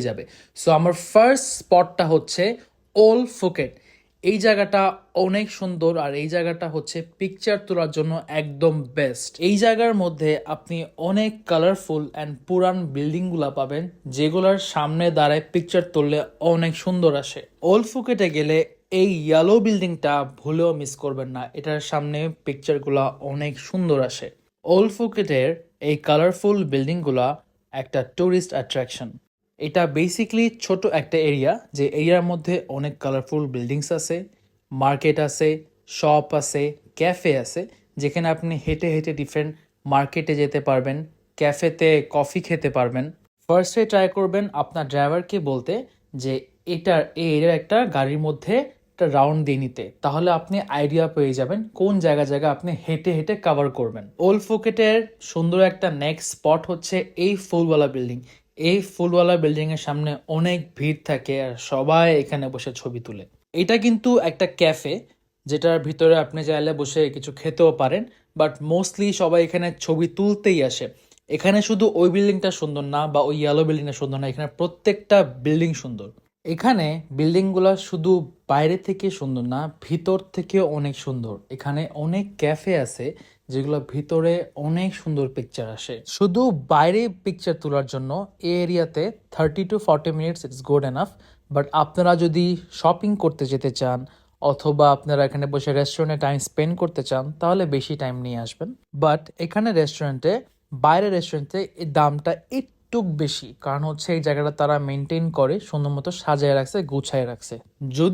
যাবে। সো আমার ফার্স্ট স্পটটা হচ্ছে ওল্ড ফুকেট। এই জায়গাটা অনেক সুন্দর আর এই জায়গাটা হচ্ছে পিকচার তোলার জন্য একদম বেস্ট। এই জায়গার মধ্যে আপনি অনেক কালারফুল অ্যান্ড পুরান বিল্ডিংগুলা পাবেন, যেগুলোর সামনে দাঁড়ায় পিকচার তুললে অনেক সুন্দর আসে। ওল্ড ফুকেটে গেলে এই ইয়েলো বিল্ডিংটা ভুলেও মিস করবেন না, এটার সামনে পিকচারগুলা অনেক সুন্দর আসে। ওল্ড ফুকেটের এই কালারফুল বিল্ডিংগুলা একটা ট্যুরিস্ট অ্যাট্রাকশন। এটা বেসিকলি ছোট একটা এরিয়া, যে এরিয়ার মধ্যে অনেক কালারফুল বিল্ডিংস আছে, মার্কেট আছে, শপ আছে, ক্যাফে আছে, যেখানে আপনি হেঁটে হেঁটে ডিফারেন্ট মার্কেটে যেতে পারবেন, ক্যাফেতে কফি খেতে পারবেন। ফার্স্টে ট্রাই করবেন আপনার ড্রাইভারকে বলতে যে এটার এই এরিয়ার একটা গাড়ির মধ্যে একটা রাউন্ড দিয়ে নিতে, তাহলে আপনি আইডিয়া পেয়ে যাবেন কোন জায়গা আপনি হেঁটে হেঁটে কভার করবেন। ওল্ড ফুকেটের সুন্দর একটা নেক্সট স্পট হচ্ছে এই ফুলওয়ালা বিল্ডিং। এই ফুলওয়ালা বিল্ডিং এর সামনে অনেক ভিড় থাকে আর সবাই এখানে বসে ছবি তুলে। এটা কিন্তু একটা ক্যাফে, যেটার ভিতরে আপনি চাইলে বসে কিছু খেতেও পারেন, বাট মোস্টলি সবাই এখানে ছবি তুলতেই আসে। এখানে শুধু ওই বিল্ডিংটা সুন্দর না বা ওই ইয়েলো বিল্ডিংটা সুন্দর না, এখানে প্রত্যেকটা বিল্ডিং সুন্দর। এখানে বিল্ডিংগুলো শুধু বাইরে থেকে সুন্দর না, ভিতর থেকেও অনেক সুন্দর। এখানে অনেক ক্যাফে আছে যেগুলো ভিতরে অনেক সুন্দর পিকচার আসে। শুধু বাইরে পিকচার তোলার জন্য এই এরিয়াতে 30 to 40 minutes it's good enough. But আপনারা যদি শপিং করতে যেতে চান অথবা আপনারা এখানে বসে রেস্টুরেন্টে টাইম স্পেন্ড করতে চান, তাহলে বেশি টাইম নিয়ে আসবেন। বাট এখানে বাইরের রেস্টুরেন্টে এই দামটা একটু বেশি, কারণ হচ্ছে এই জায়গাটা তারা মেনটেন করে সুন্দর মতো সাজায় রাখছে, গুছায় রাখছে। যদি